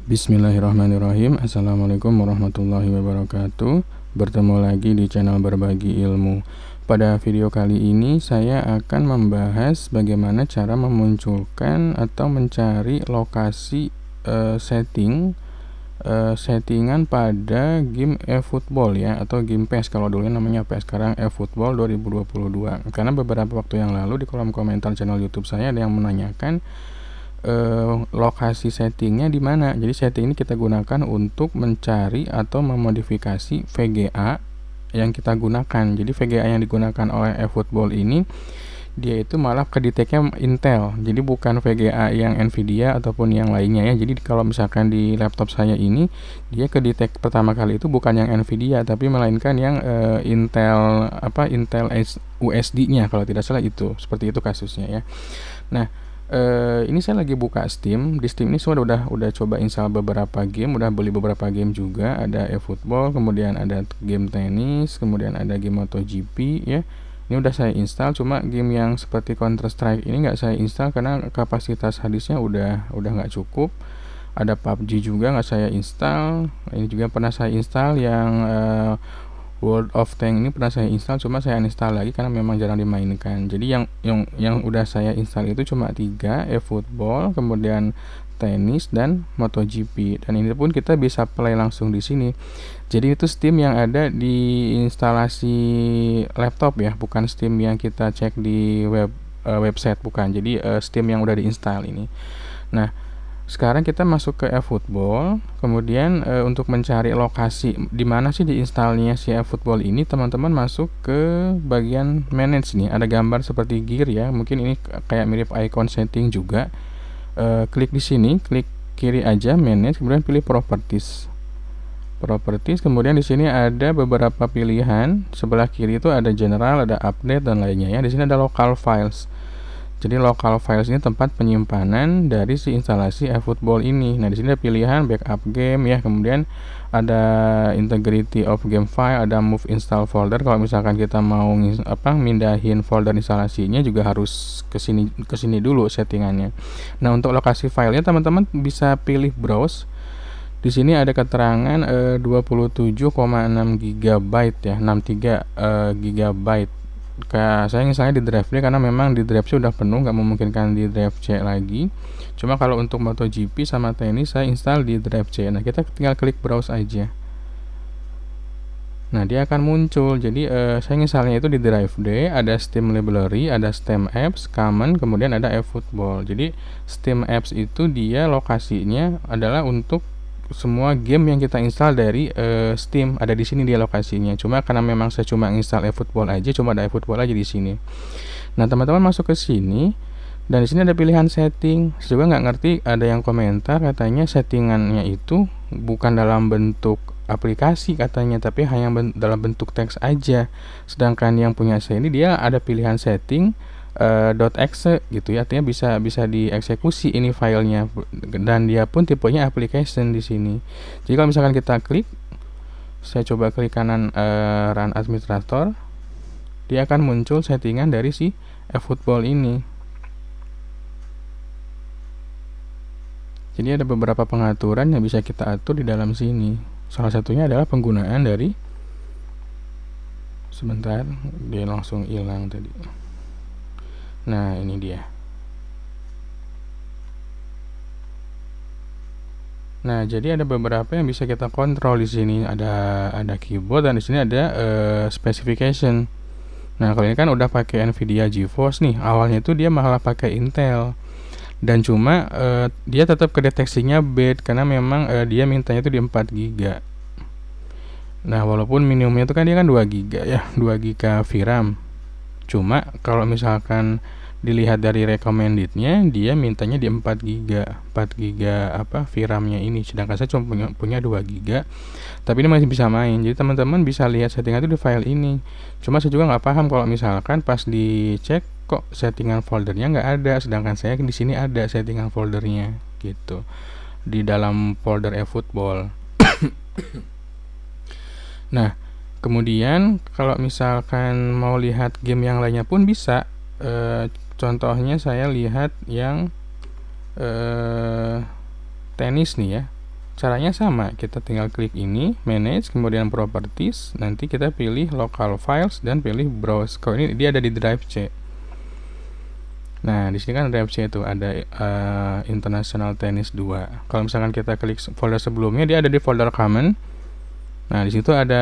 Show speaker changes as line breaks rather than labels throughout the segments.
Bismillahirrahmanirrahim. Assalamualaikum warahmatullahi wabarakatuh. Bertemu lagi di channel Berbagi Ilmu. Pada video kali ini saya akan membahas bagaimana cara memunculkan atau mencari lokasi settingan pada game eFootball ya, atau game PES. Kalau dulu namanya PES, sekarang eFootball 2022. Karena beberapa waktu yang lalu di kolom komentar channel YouTube saya ada yang menanyakan lokasi settingnya di mana. Jadi setting ini kita gunakan untuk mencari atau memodifikasi VGA yang kita gunakan. Jadi VGA yang digunakan oleh eFootball ini dia itu malah kedeteknya Intel, jadi bukan VGA yang Nvidia ataupun yang lainnya ya. Jadi kalau misalkan di laptop saya ini dia kedetek pertama kali itu bukan yang Nvidia tapi melainkan yang Intel USD-nya kalau tidak salah, itu seperti itu kasusnya ya. Nah, ini saya lagi buka Steam. Di Steam ini saya udah coba install beberapa game, udah beli beberapa game juga. Ada eFootball, kemudian ada game tenis, kemudian ada game MotoGP ya. Ini udah saya install, cuma game yang seperti Counter Strike ini nggak saya install karena kapasitas harddisknya udah nggak cukup. Ada PUBG juga nggak saya install. Ini juga pernah saya install yang World of Tanks ini pernah saya install, cuma saya uninstall lagi karena memang jarang dimainkan. Jadi yang udah saya install itu cuma 3, eFootball, kemudian tenis dan MotoGP. Dan ini pun kita bisa play langsung di sini. Jadi itu Steam yang ada di instalasi laptop ya, bukan Steam yang kita cek di website, bukan. Jadi Steam yang udah diinstal ini. Nah, sekarang kita masuk ke eFootball, kemudian untuk mencari lokasi di mana sih diinstalnya si eFootball ini, teman-teman masuk ke bagian manage nih, ada gambar seperti gear ya, mungkin ini kayak mirip icon setting juga. Klik di sini, klik kiri aja manage, kemudian pilih properties, kemudian di sini ada beberapa pilihan. Sebelah kiri itu ada general, ada update dan lainnya ya. Di sini ada local files. Jadi local files ini tempat penyimpanan dari si instalasi eFootball ini. Nah, di sini ada pilihan backup game ya, kemudian ada integrity of game file, ada move install folder. Kalau misalkan kita mau mindahin folder instalasinya juga harus ke sini dulu settingannya. Nah, untuk lokasi filenya teman-teman bisa pilih browse. Di sini ada keterangan 27,6 GB ya, 63 GB. Kayak saya misalnya di drive D karena memang di drive C udah penuh, nggak memungkinkan di drive C lagi. Cuma kalau untuk MotoGP sama tenis saya install di drive C. Nah, kita tinggal klik browse aja. Nah, dia akan muncul. Jadi saya misalnya itu di drive D, ada Steam Library, ada Steam Apps, Common, kemudian ada eFootball. Jadi Steam Apps itu dia lokasinya adalah untuk semua game yang kita install dari Steam, ada di sini dia lokasinya. Cuma karena memang saya cuma install eFootball aja, cuma ada eFootball aja di sini. Nah, teman-teman masuk ke sini dan di sini ada pilihan setting. Saya juga nggak ngerti, ada yang komentar katanya settingannya itu bukan dalam bentuk aplikasi katanya, tapi hanya dalam bentuk teks aja. Sedangkan yang punya saya ini dia ada pilihan setting .exe gitu ya, artinya bisa dieksekusi ini filenya, dan dia pun tipenya application di sini. Jadi kalau misalkan kita klik, saya coba klik kanan run administrator, dia akan muncul settingan dari si eFootball ini. Jadi ada beberapa pengaturan yang bisa kita atur di dalam sini. Salah satunya adalah penggunaan dari, sebentar, dia langsung hilang tadi. Nah, ini dia. Nah, jadi ada beberapa yang bisa kita kontrol di sini. Ada keyboard dan di sini ada specification. Nah, kalau ini kan udah pakai Nvidia GeForce nih. Awalnya itu dia malah pakai Intel. Dan cuma dia tetap kedeteksinya bad karena memang dia mintanya itu di 4 GB. Nah, walaupun minimumnya itu kan dia kan 2 GB ya, 2 GB VRAM. Cuma kalau misalkan dilihat dari recommendednya, dia mintanya di 4 GB VRAM-nya ini, sedangkan saya cuma punya 2 GB. Tapi ini masih bisa main. Jadi teman-teman bisa lihat settingan itu di file ini. Cuma saya juga nggak paham kalau misalkan pas dicek kok settingan foldernya nggak ada, sedangkan saya di sini ada settingan foldernya gitu di dalam folder eFootball. Nah, kemudian kalau misalkan mau lihat game yang lainnya pun bisa. Contohnya saya lihat yang tenis nih ya. Caranya sama, kita tinggal klik ini, manage, kemudian properties, nanti kita pilih local files dan pilih browse. Kalau ini dia ada di drive C. Nah, di sini kan drive C itu ada International Tennis 2. Kalau misalkan kita klik folder sebelumnya, dia ada di folder common. Nah, di situ ada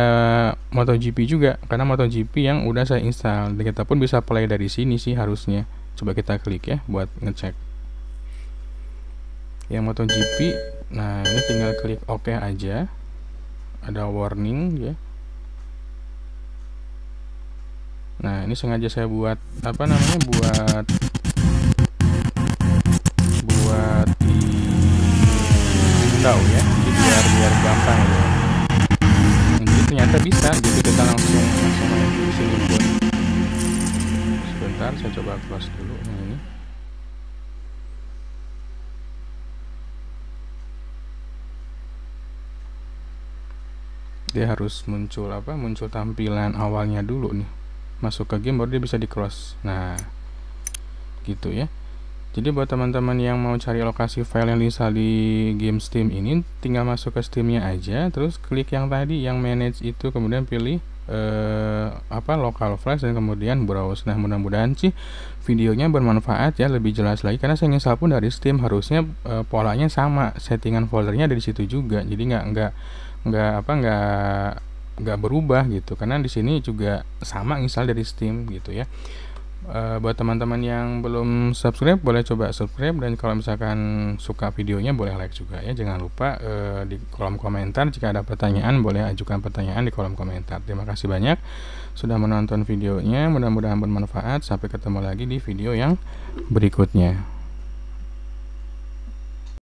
MotoGP juga, karena MotoGP yang udah saya install. Dan kita pun bisa play dari sini sih harusnya. Coba kita klik ya buat ngecek. Yang MotoGP, nah ini tinggal klik OK aja. Ada warning ya. Nah, ini sengaja saya buat apa namanya? Buat di window ya. Jadi biar gampang ya. Jadi ternyata bisa, jadi kita langsung main di sini pun. Sebentar, saya coba close dulu. Nah, ini. Dia harus muncul tampilan awalnya dulu nih. Masuk ke game baru dia bisa di close. Nah, gitu ya. Jadi buat teman-teman yang mau cari lokasi file yang diinstal di game Steam ini, tinggal masuk ke Steamnya aja, terus klik yang tadi yang manage itu, kemudian pilih local files dan kemudian browse. Nah, mudah-mudahan sih videonya bermanfaat ya, lebih jelas lagi karena saya install pun dari Steam, harusnya polanya sama, settingan foldernya ada di situ juga. Jadi nggak berubah gitu, karena di sini juga sama install dari Steam gitu ya. Buat teman-teman yang belum subscribe, boleh coba subscribe, dan kalau misalkan suka videonya boleh like juga ya. Jangan lupa di kolom komentar jika ada pertanyaan, boleh ajukan pertanyaan di kolom komentar. Terima kasih banyak sudah menonton videonya, mudah-mudahan bermanfaat. Sampai ketemu lagi di video yang berikutnya.